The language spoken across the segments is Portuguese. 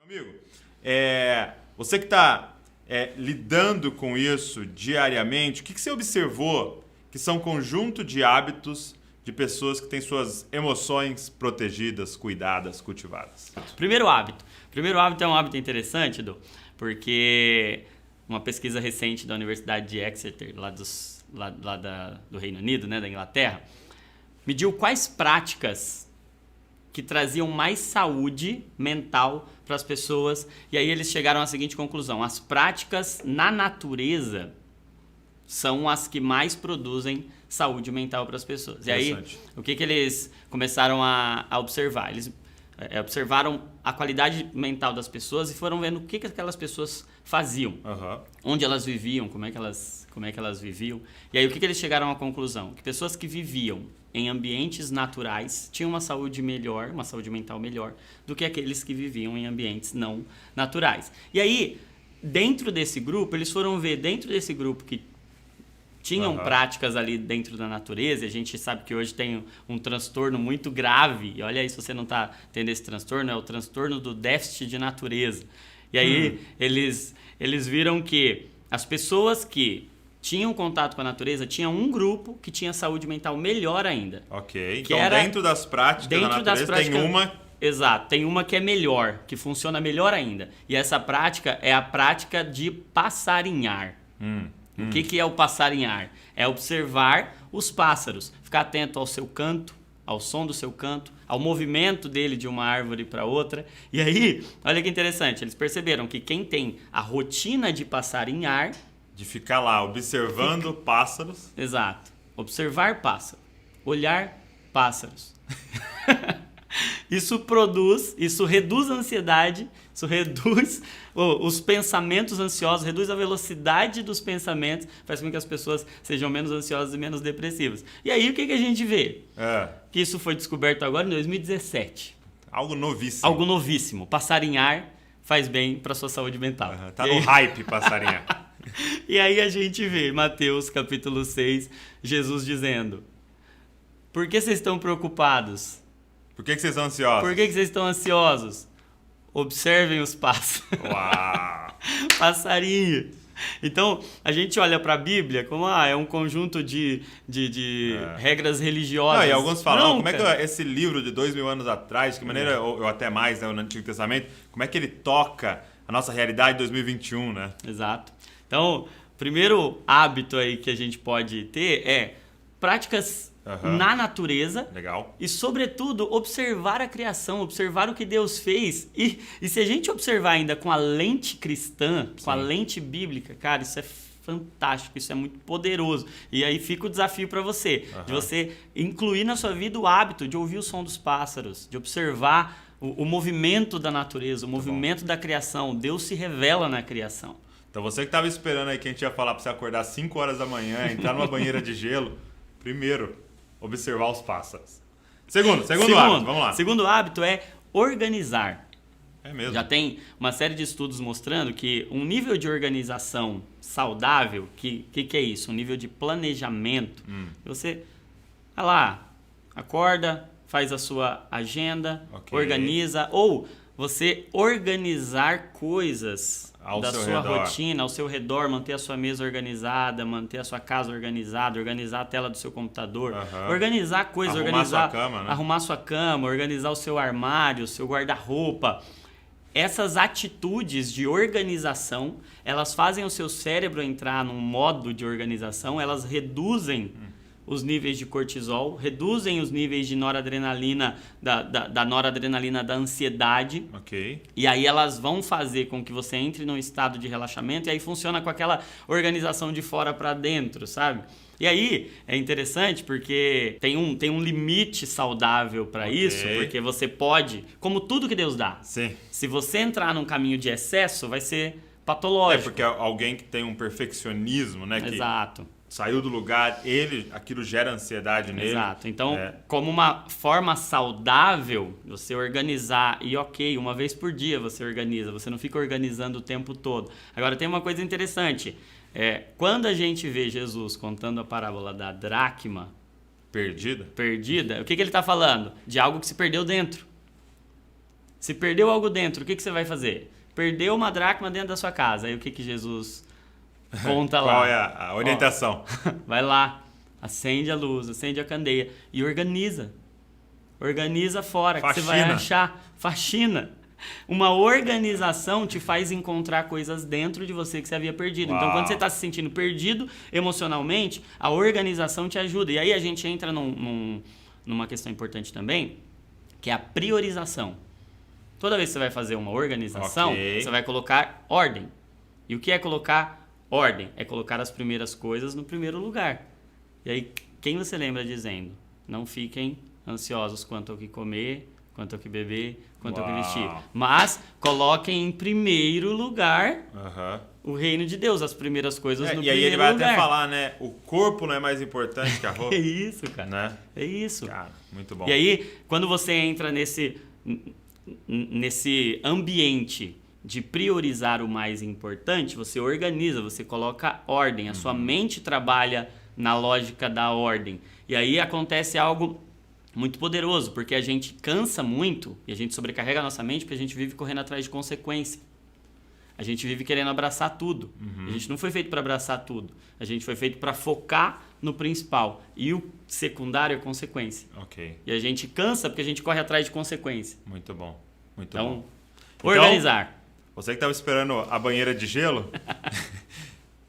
Amigo, você que está lidando com isso diariamente, o que você observou que são um conjunto de hábitos de pessoas que têm suas emoções protegidas, cuidadas, cultivadas? Primeiro hábito. Primeiro hábito é um hábito interessante, Edu, porque uma pesquisa recente da Universidade de Exeter, do Reino Unido, né, da Inglaterra, mediu quais práticas que traziam mais saúde mental para as pessoas. E aí eles chegaram à seguinte conclusão: as práticas na natureza são as que mais produzem saúde mental para as pessoas. E aí, o que eles começaram a observar? Eles observaram a qualidade mental das pessoas e foram vendo o que aquelas pessoas faziam, onde elas viviam, como é que elas viviam. E aí, o que eles chegaram à conclusão? Que pessoas que viviam em ambientes naturais tinham uma saúde melhor, uma saúde mental melhor, do que aqueles que viviam em ambientes não naturais. E aí, dentro desse grupo, eles foram ver, dentro desse grupo que tinham práticas ali dentro da natureza, e a gente sabe que hoje tem um transtorno muito grave, e olha aí se você não está tendo esse transtorno, é o transtorno do déficit de natureza. E aí eles viram que as pessoas que tinham contato com a natureza, tinha um grupo que tinha saúde mental melhor ainda. Ok, então dentro das práticas da natureza tem uma... Exato, tem uma que é melhor, que funciona melhor ainda. E essa prática é a prática de passarinhar. O que é o passarinhar? É observar os pássaros, ficar atento ao seu canto, ao som do seu canto, ao movimento dele de uma árvore para outra. E aí, olha que interessante, eles perceberam que quem tem a rotina de passarinhar... De ficar lá observando pássaros. Exato. Observar pássaro. Olhar pássaros. Isso reduz a ansiedade, isso reduz os pensamentos ansiosos, reduz a velocidade dos pensamentos, faz com que as pessoas sejam menos ansiosas e menos depressivas. E aí o que a gente vê? Que isso foi descoberto agora em 2017. Algo novíssimo. Algo novíssimo. Passarinhar faz bem para sua saúde mental. Tá no hype passarinhar. E aí a gente vê, Mateus capítulo 6, Jesus dizendo: por que vocês estão preocupados? Por que vocês estão ansiosos? Por que vocês estão ansiosos? Observem os pássaros. Uau! Passarinho. Então, a gente olha para a Bíblia como é um conjunto de regras religiosas. Não, e alguns falam, como é que esse livro de 2000 anos atrás, de que maneira, ou até mais, né, no Antigo Testamento, como é que ele toca a nossa realidade de 2021, né? Exato. Então, o primeiro hábito aí que a gente pode ter é práticas na natureza. Legal. E, sobretudo, observar a criação, observar o que Deus fez. E se a gente observar ainda com a lente cristã, com a lente bíblica, cara, isso é fantástico, isso é muito poderoso. E aí fica o desafio para você, de você incluir na sua vida o hábito de ouvir o som dos pássaros, de observar o movimento da natureza, o movimento da criação. Deus se revela na criação. Então você que estava esperando aí que a gente ia falar para você acordar às 5 horas da manhã, entrar numa banheira de gelo, primeiro, observar os pássaros. Segundo hábito, vamos lá. Segundo hábito é organizar. É mesmo. Já tem uma série de estudos mostrando que um nível de organização saudável, que é isso? Um nível de planejamento. Você, vai lá, acorda, faz a sua agenda, organiza, ou você organizar coisas da sua rotina, ao seu redor, manter a sua mesa organizada, manter a sua casa organizada, organizar a tela do seu computador, organizar coisas, arrumar sua cama, organizar o seu armário, o seu guarda-roupa. Essas atitudes de organização, elas fazem o seu cérebro entrar num modo de organização, elas reduzem os níveis de cortisol, reduzem os níveis de noradrenalina, da noradrenalina da ansiedade. E aí elas vão fazer com que você entre num estado de relaxamento, e aí funciona com aquela organização de fora para dentro, sabe? E aí é interessante porque tem um limite saudável para isso, porque você pode, como tudo que Deus dá, se você entrar num caminho de excesso, vai ser patológico. Porque alguém que tem um perfeccionismo, né? Exato. Saiu do lugar, aquilo gera ansiedade nele. Exato. Então, como uma forma saudável, você organizar, e uma vez por dia você organiza, você não fica organizando o tempo todo. Agora, tem uma coisa interessante. Quando a gente vê Jesus contando a parábola da dracma perdida, o que ele está falando? De algo que se perdeu dentro. Se perdeu algo dentro, o que você vai fazer? Perdeu uma dracma dentro da sua casa. Aí o que Jesus conta lá? Qual é a orientação? Ó, vai lá, acende a luz, acende a candeia e organiza. Organiza fora, que você vai achar. Faxina. Uma organização te faz encontrar coisas dentro de você que você havia perdido. Uau. Então, quando você está se sentindo perdido emocionalmente, a organização te ajuda. E aí a gente entra numa questão importante também, que é a priorização. Toda vez que você vai fazer uma organização, você vai colocar ordem. E o que é colocar ordem? É colocar as primeiras coisas no primeiro lugar. E aí, quem você lembra dizendo? Não fiquem ansiosos quanto ao que comer, quanto ao que beber, quanto ao que vestir. Mas coloquem em primeiro lugar o reino de Deus, as primeiras coisas no primeiro lugar. E aí ele vai até falar, né? O corpo não é mais importante que a roupa. É isso, cara. Né? É isso. Cara, muito bom. E aí, quando você entra nesse ambiente de priorizar o mais importante, você organiza, você coloca ordem. A sua mente trabalha na lógica da ordem. E aí acontece algo muito poderoso, porque a gente cansa muito e a gente sobrecarrega a nossa mente porque a gente vive correndo atrás de consequência. A gente vive querendo abraçar tudo. A gente não foi feito para abraçar tudo. A gente foi feito para focar no principal. E o secundário é consequência. Ok. E a gente cansa porque a gente corre atrás de consequência. Muito bom. Muito então, bom. Organizar. Então, você que estava esperando a banheira de gelo...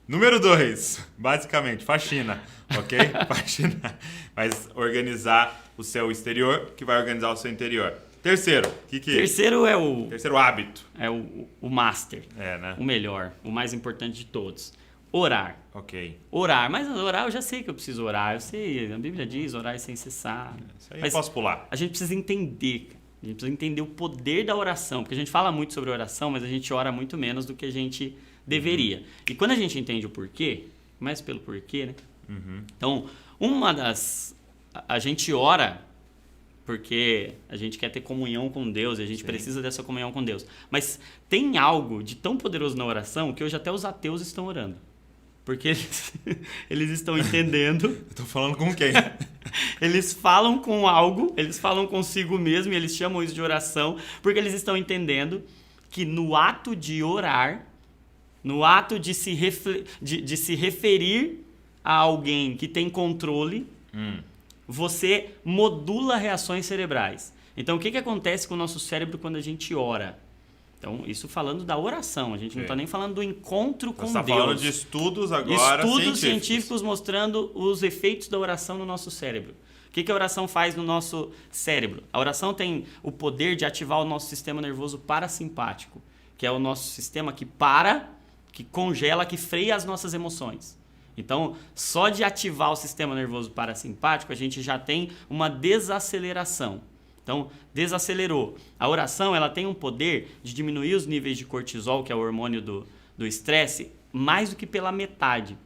Número 2, basicamente, faxina, ok? Faxina. Mas organizar o seu exterior, que vai organizar o seu interior. Terceiro, Terceiro é o... Terceiro hábito. É o master. É, né? O melhor, o mais importante de todos. Orar. Ok. Orar. Mas orar, eu já sei que eu preciso orar. Eu sei, a Bíblia diz orar sem cessar. Isso aí mas eu posso pular. A gente precisa entender, a gente precisa entender o poder da oração. Porque a gente fala muito sobre oração, mas a gente ora muito menos do que a gente deveria. E quando a gente entende o porquê, começa pelo porquê, né? Então, a gente ora porque a gente quer ter comunhão com Deus e a gente precisa dessa comunhão com Deus. Mas tem algo de tão poderoso na oração que hoje até os ateus estão orando. Porque eles estão entendendo... Eu tô falando com quem? Eles falam com algo, eles falam consigo mesmo e eles chamam isso de oração, porque eles estão entendendo que no ato de orar, no ato de se referir a alguém que tem controle, você modula reações cerebrais. Então, o que acontece com o nosso cérebro quando a gente ora? Então, isso falando da oração, a gente não está nem falando do encontro com Deus. Você está falando de estudos agora Estudos científicos mostrando os efeitos da oração no nosso cérebro. O que a oração faz no nosso cérebro? A oração tem o poder de ativar o nosso sistema nervoso parasimpático, que é o nosso sistema que para, que congela, que freia as nossas emoções. Então, só de ativar o sistema nervoso parasimpático, a gente já tem uma desaceleração. Então, desacelerou. A oração ela tem um poder de diminuir os níveis de cortisol, que é o hormônio do estresse, mais do que pela metade.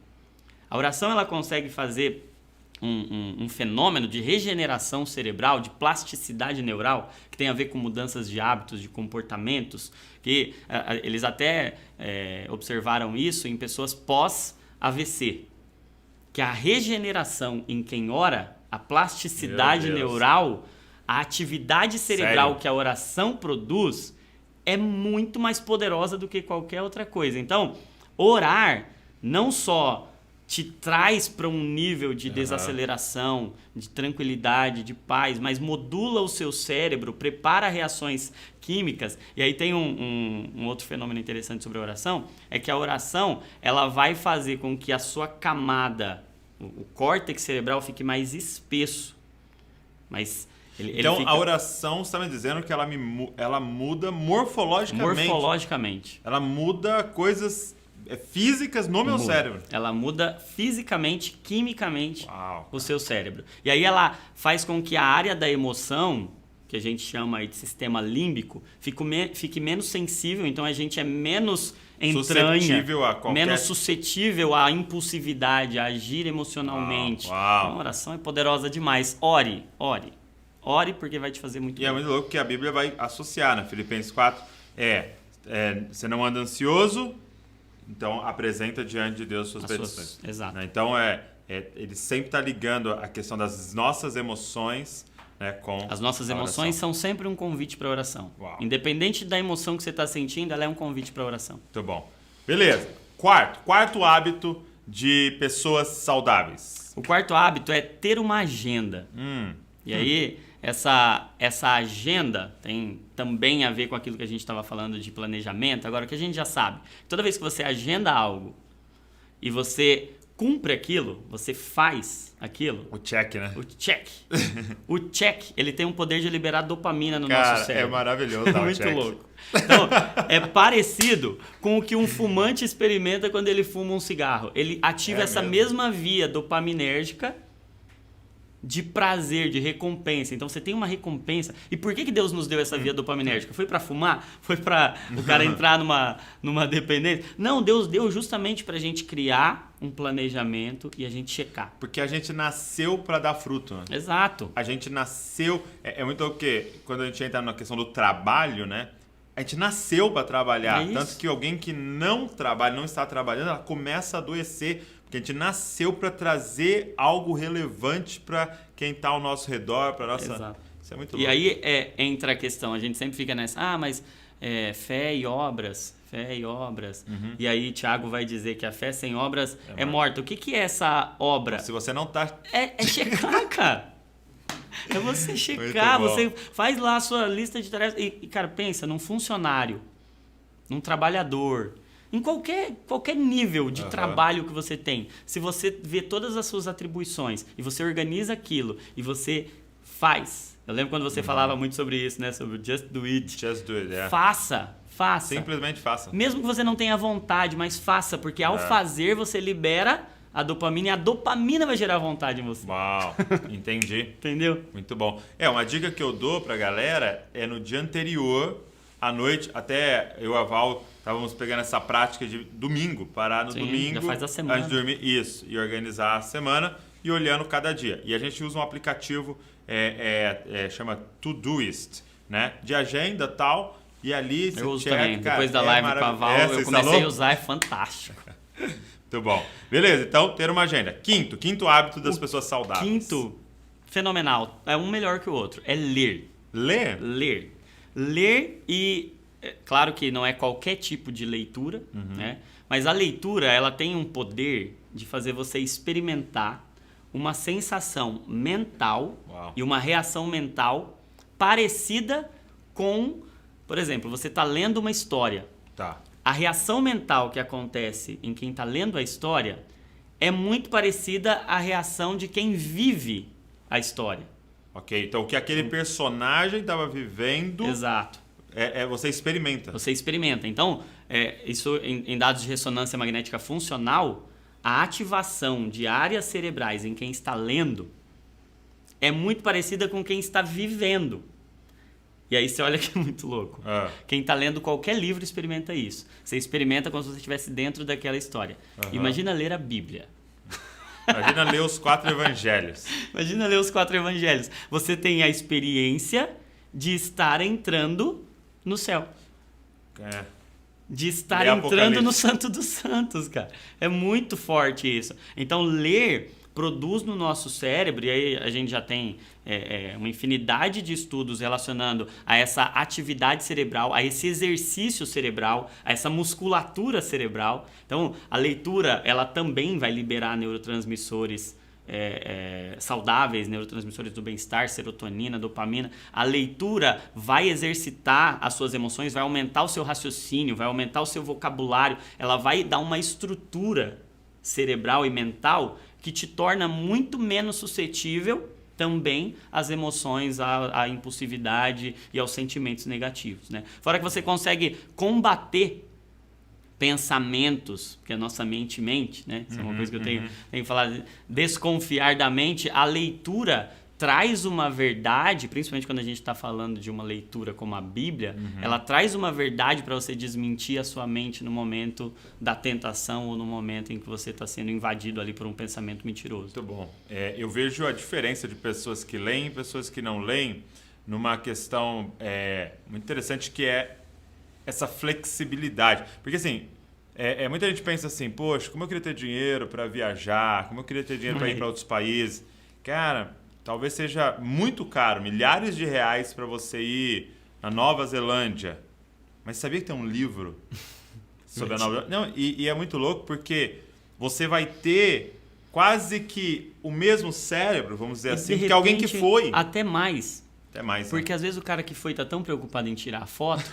A oração ela consegue fazer um fenômeno de regeneração cerebral, de plasticidade neural, que tem a ver com mudanças de hábitos, de comportamentos, que eles até observaram isso em pessoas pós-AVC, que a regeneração em quem ora, a plasticidade neural, a atividade cerebral que a oração produz é muito mais poderosa do que qualquer outra coisa. Então, orar não só te traz para um nível de desaceleração, de tranquilidade, de paz, mas modula o seu cérebro, prepara reações químicas. E aí tem um outro fenômeno interessante sobre a oração, é que a oração ela vai fazer com que a sua camada, o córtex cerebral fique mais espesso. Mas então, a oração, você está me dizendo que ela muda morfologicamente. Morfologicamente. Ela muda coisas físicas no meu cérebro. Ela muda fisicamente, quimicamente o seu cérebro. E aí ela faz com que a área da emoção, que a gente chama aí de sistema límbico, fique menos sensível. Então a gente é menos entranha, menos suscetível à impulsividade, a agir emocionalmente. Então, a oração é poderosa demais. Ore porque vai te fazer muito bem. E é muito louco que a Bíblia vai associar, né? Filipenses 4, você não anda ansioso, então apresenta diante de Deus suas petições. Exato. Então, ele sempre está ligando a questão das nossas emoções né, com As nossas a emoções oração. são sempre um convite para oração. Uau. Independente da emoção que você está sentindo, ela é um convite para oração. Muito bom. Beleza. Quarto hábito de pessoas saudáveis. O quarto hábito é ter uma agenda. E aí, essa agenda tem também a ver com aquilo que a gente estava falando de planejamento. Agora, o que a gente já sabe, toda vez que você agenda algo e você cumpre aquilo, você faz aquilo, O check, né? o check. O check, ele tem um poder de liberar dopamina no Cara, nosso cérebro. é maravilhoso dar o Muito check. louco. Então, é parecido com o que um fumante experimenta quando ele fuma um cigarro. Ele ativa É essa mesmo. mesma via dopaminérgica de prazer, de recompensa. Então você tem uma recompensa. E por que Deus nos deu essa via dopaminérgica? Foi para fumar? Foi para o cara entrar numa dependência? Não, Deus deu justamente para a gente criar um planejamento e a gente checar. Porque a gente nasceu para dar fruto, né? Exato. A gente nasceu... É muito o quê? Quando a gente entra na questão do trabalho, né? A gente nasceu para trabalhar. É isso. Tanto que alguém que não trabalha, não está trabalhando, ela começa a adoecer. Porque a gente nasceu para trazer algo relevante para quem está ao nosso redor, para nossa... Exato. Isso é muito E louco. aí entra a questão, a gente sempre fica nessa, mas fé e obras. E aí Tiago vai dizer que a fé sem obras é morta. O que é essa obra? Se você não está... É checar, cara. É você checar, Muito bom. você faz lá a sua lista de tarefas. E, cara, pensa num funcionário, num trabalhador, em qualquer nível de trabalho que você tem. Se você vê todas as suas atribuições e você organiza aquilo e você faz. Eu lembro quando você falava muito sobre isso, né? Sobre o just do it. Just do it, Faça. Simplesmente faça. Mesmo que você não tenha vontade, mas faça, porque ao fazer você libera a dopamina e a dopamina vai gerar vontade em você. Uau, entendi. Entendeu? Muito bom. Uma dica que eu dou pra galera é no dia anterior, à noite, até eu e a Val estávamos pegando essa prática de domingo, parar no Sim, domingo, já faz a semana. antes de dormir, isso, e organizar a semana e olhando cada dia. E a gente usa um aplicativo, chama Todoist, né? De agenda e tal, e ali você Eu uso checa, também. cara, Depois da live com a Val, você eu comecei instalou? a usar, é fantástico. Muito bom. Beleza, então ter uma agenda. Quinto hábito das pessoas saudáveis. Quinto, fenomenal. É um melhor que o outro. É ler. Ler. Ler e... claro que não é qualquer tipo de leitura, né? Mas a leitura, ela tem um poder de fazer você experimentar uma sensação mental Uau. e uma reação mental parecida com... Por exemplo, você está lendo uma história. Tá. A reação mental que acontece em quem está lendo a história é muito parecida à reação de quem vive a história. Ok, então o que aquele personagem estava vivendo, Exato. Você experimenta. Você experimenta. Então, isso em dados de ressonância magnética funcional, a ativação de áreas cerebrais em quem está lendo é muito parecida com quem está vivendo. E aí você olha que é muito louco. Quem está lendo qualquer livro experimenta isso. Você experimenta como se você estivesse dentro daquela história. Imagina ler a Bíblia. Imagina ler os 4 evangelhos. Imagina ler os 4 evangelhos. Você tem a experiência de estar entrando no céu. De estar Ler entrando Apocalipse. no Santo dos Santos, cara. É muito forte isso. Então, ler produz no nosso cérebro, e aí a gente já tem uma infinidade de estudos relacionando a essa atividade cerebral, a esse exercício cerebral, a essa musculatura cerebral. Então, a leitura, ela também vai liberar neurotransmissores saudáveis, neurotransmissores do bem-estar, serotonina, dopamina. A leitura vai exercitar as suas emoções, vai aumentar o seu raciocínio, vai aumentar o seu vocabulário, ela vai dar uma estrutura cerebral e mental que te torna muito menos suscetível também às emoções, à impulsividade e aos sentimentos negativos, né? Fora que você consegue combater pensamentos, porque a nossa mente mente, né? Isso é uma coisa que eu tenho que falar, desconfiar da mente. A leitura traz uma verdade, principalmente quando a gente está falando de uma leitura como a Bíblia, ela traz uma verdade para você desmentir a sua mente no momento da tentação ou no momento em que você está sendo invadido ali por um pensamento mentiroso. Muito bom. Eu vejo a diferença de pessoas que leem e pessoas que não leem numa questão muito interessante, que é essa flexibilidade. Porque assim, muita gente pensa assim, poxa, como eu queria ter dinheiro para viajar, como eu queria ter dinheiro para ir para outros países. Cara, talvez seja muito caro, milhares de reais para você ir na Nova Zelândia. Mas sabia que tem um livro sobre a Nova Zelândia? Não, e é muito louco porque você vai ter quase que o mesmo cérebro, vamos dizer assim, que alguém que foi. Até mais. Até mais, porque às vezes o cara que foi tá tão preocupado em tirar foto.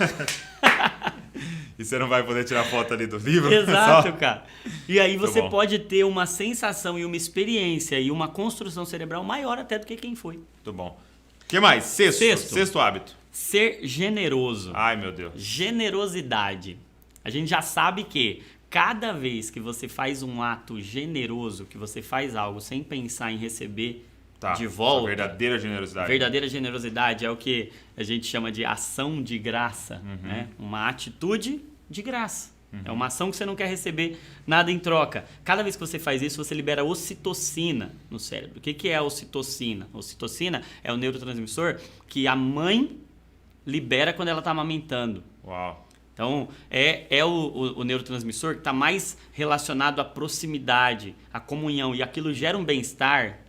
E você não vai poder tirar foto ali do livro? Exato, cara. E aí você bom. pode ter uma sensação e uma experiência e uma construção cerebral maior até do que quem foi. Muito bom. O que mais? Sexto hábito. Ser generoso. Ai, meu Deus. Generosidade. A gente já sabe que cada vez que você faz um ato generoso, que você faz algo sem pensar em receber de volta. Verdadeira generosidade. Verdadeira generosidade é o que a gente chama de ação de graça. Né? Uma atitude de graça. É uma ação que você não quer receber nada em troca. Cada vez que você faz isso, você libera ocitocina no cérebro. O que é a ocitocina? A ocitocina é o neurotransmissor que a mãe libera quando ela está amamentando. Uau. Então, é o neurotransmissor que está mais relacionado à proximidade, à comunhão. E aquilo gera um bem-estar.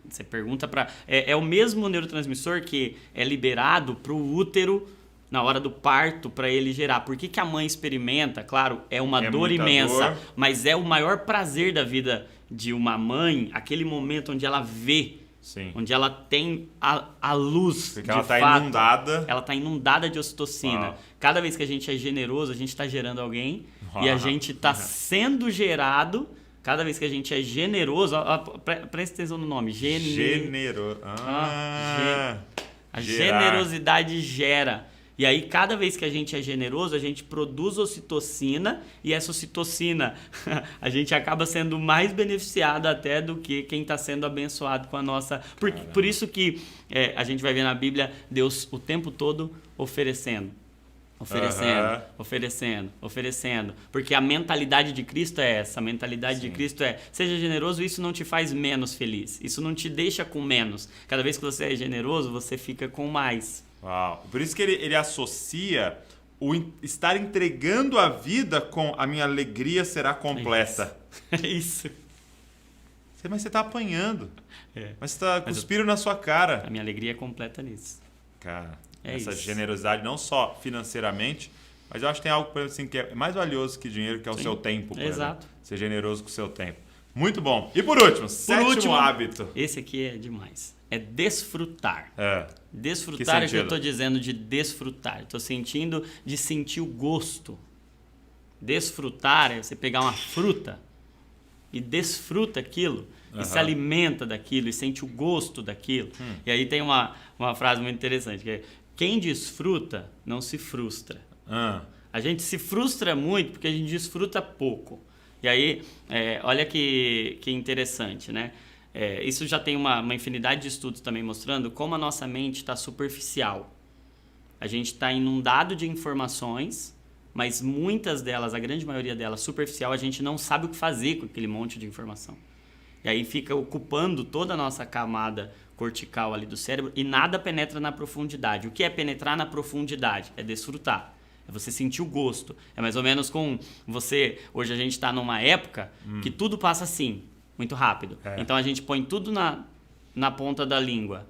Você pergunta para... É o mesmo neurotransmissor que é liberado para o útero na hora do parto para ele gerar. Por que a mãe experimenta? Claro, é uma dor imensa, mas é o maior prazer da vida de uma mãe, aquele momento onde ela vê. Sim. Onde ela tem a luz. Porque de ela está inundada. Ela está inundada de ocitocina. Uau. Cada vez que a gente é generoso, a gente está gerando alguém. E a gente está sendo gerado. Cada vez que a gente é generoso. Presta atenção no nome. Generoso. A generosidade gera. E aí, cada vez que a gente é generoso, a gente produz ocitocina. E essa ocitocina, a gente acaba sendo mais beneficiado até do que quem está sendo abençoado com a nossa... Por isso que a gente vai ver na Bíblia Deus o tempo todo oferecendo. Oferecendo. Porque a mentalidade de Cristo é essa. A mentalidade de Cristo é: seja generoso, isso não te faz menos feliz. Isso não te deixa com menos. Cada vez que você é generoso, você fica com mais. Uau. Por isso que ele associa o estar entregando a vida com a minha alegria será completa. É isso. Mas você está apanhando. Mas você está cuspindo na sua cara. A minha alegria é completa nisso. Cara, É essa isso. generosidade não só financeiramente, mas eu acho que tem algo assim, que é mais valioso que dinheiro, que é o seu tempo. Por Exato. exemplo. Ser generoso com o seu tempo. Muito bom. E por último, sétimo hábito. Esse aqui é demais. É desfrutar. Que Desfrutar é o que eu sentido? estou dizendo de desfrutar. Estou sentindo de sentir o gosto. Desfrutar é você pegar uma fruta e desfruta aquilo. E se alimenta daquilo e sente o gosto daquilo. E aí tem uma frase muito interessante, que é: quem desfruta não se frustra. A gente se frustra muito porque a gente desfruta pouco. E aí, olha que interessante, né? Isso já tem uma infinidade de estudos também mostrando como a nossa mente está superficial. A gente está inundado de informações, mas muitas delas, a grande maioria delas, superficial, a gente não sabe o que fazer com aquele monte de informação. E aí fica ocupando toda a nossa camada cortical ali do cérebro e nada penetra na profundidade. O que é penetrar na profundidade? É desfrutar. É você sentir o gosto. É mais ou menos com você... Hoje a gente está numa época que tudo passa assim, muito rápido. Então a gente põe tudo na ponta da língua,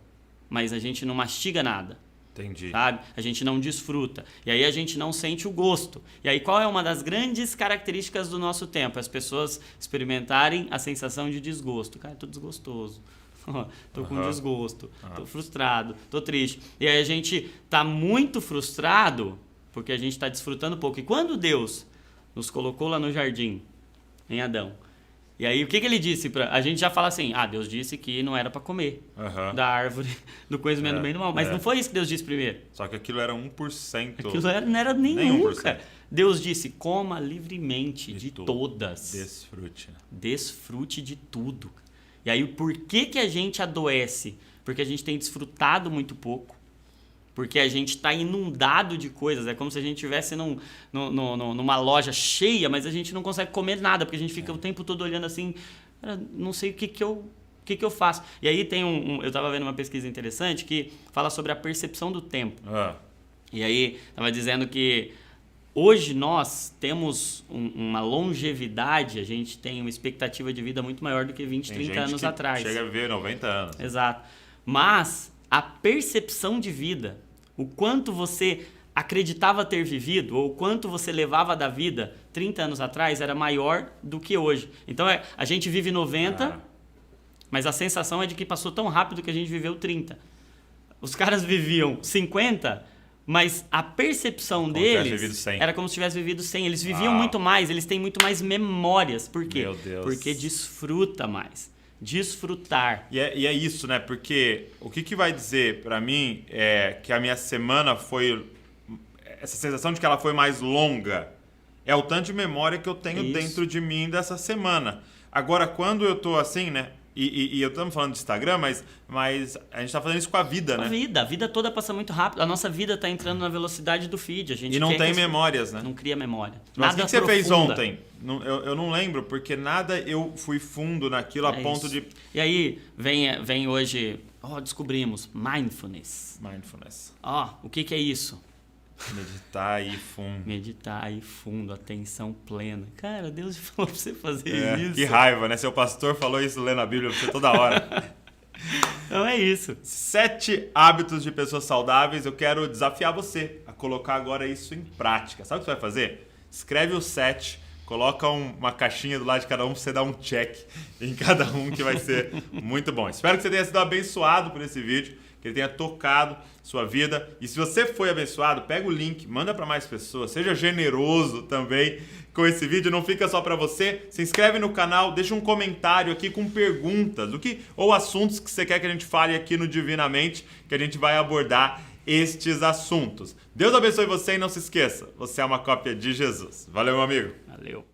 mas a gente não mastiga nada. Entendi. Sabe? A gente não desfruta. E aí a gente não sente o gosto. E aí qual é uma das grandes características do nosso tempo? As pessoas experimentarem a sensação de desgosto. Cara, tô desgostoso. Tô com desgosto. Tô frustrado. Tô triste. E aí a gente tá muito frustrado porque a gente está desfrutando pouco. E quando Deus nos colocou lá no jardim, em Adão, e aí o que ele disse? A gente já fala assim: Deus disse que não era para comer da árvore do conhecimento do bem e do mal. Mas não foi isso que Deus disse primeiro. Só que aquilo era 1%. Aquilo não era nenhum, cara. Deus disse: coma livremente de todas. Desfrute. Desfrute de tudo. E aí por que a gente adoece? Porque a gente tem desfrutado muito pouco. Porque a gente está inundado de coisas. É como se a gente estivesse numa loja cheia, mas a gente não consegue comer nada, porque a gente fica o tempo todo olhando assim: não sei o que eu faço. E aí tem eu estava vendo uma pesquisa interessante que fala sobre a percepção do tempo. E aí estava dizendo que Hoje nós temos uma longevidade, a gente tem uma expectativa de vida muito maior do que 20, Tem 30 gente anos que atrás. chega a viver 90 anos. Exato. Mas a percepção de vida, o quanto você acreditava ter vivido ou o quanto você levava da vida 30 anos atrás era maior do que hoje. Então a gente vive 90, mas a sensação é de que passou tão rápido que a gente viveu 30. Os caras viviam 50, mas a percepção Como tivesse vivido deles 100. era como se tivesse vivido 100. Eles viviam muito mais, eles têm muito mais memórias. Por quê? Meu Deus. Porque desfruta mais. Desfrutar. E é isso, né? Porque o que vai dizer pra mim é que a minha semana foi... Essa sensação de que ela foi mais longa é o tanto de memória que eu tenho Isso. dentro de mim dessa semana. Agora, quando eu tô assim, né? E eu estamos falando de Instagram, mas a gente tá fazendo isso com a vida, né? A vida toda passa muito rápido. A nossa vida tá entrando na velocidade do feed. A gente E não quer tem que memórias, né? Não cria memória. Mas Nada o que você fez aprofunda. ontem? Eu não lembro, porque nada eu fui fundo naquilo a É ponto isso. de... E aí, vem hoje... descobrimos. Mindfulness. Mindfulness. O que é isso? Meditar aí fundo. Meditar aí fundo, atenção plena. Cara, Deus falou pra você fazer isso. Que raiva, né? Seu pastor falou isso lendo a Bíblia pra você toda hora. Não é isso. 7 hábitos de pessoas saudáveis. Eu quero desafiar você a colocar agora isso em prática. Sabe o que você vai fazer? Escreve os 7, coloca uma caixinha do lado de cada um pra você dar um check em cada um, que vai ser muito bom. Espero que você tenha sido abençoado por esse vídeo, que ele tenha tocado sua vida. E se você foi abençoado, pega o link, manda para mais pessoas. Seja generoso também com esse vídeo. Não fica só para você. Se inscreve no canal, deixa um comentário aqui com perguntas ou assuntos que você quer que a gente fale aqui no Divinamente, que a gente vai abordar estes assuntos. Deus abençoe você e não se esqueça, você é uma cópia de Jesus. Valeu, meu amigo. Valeu.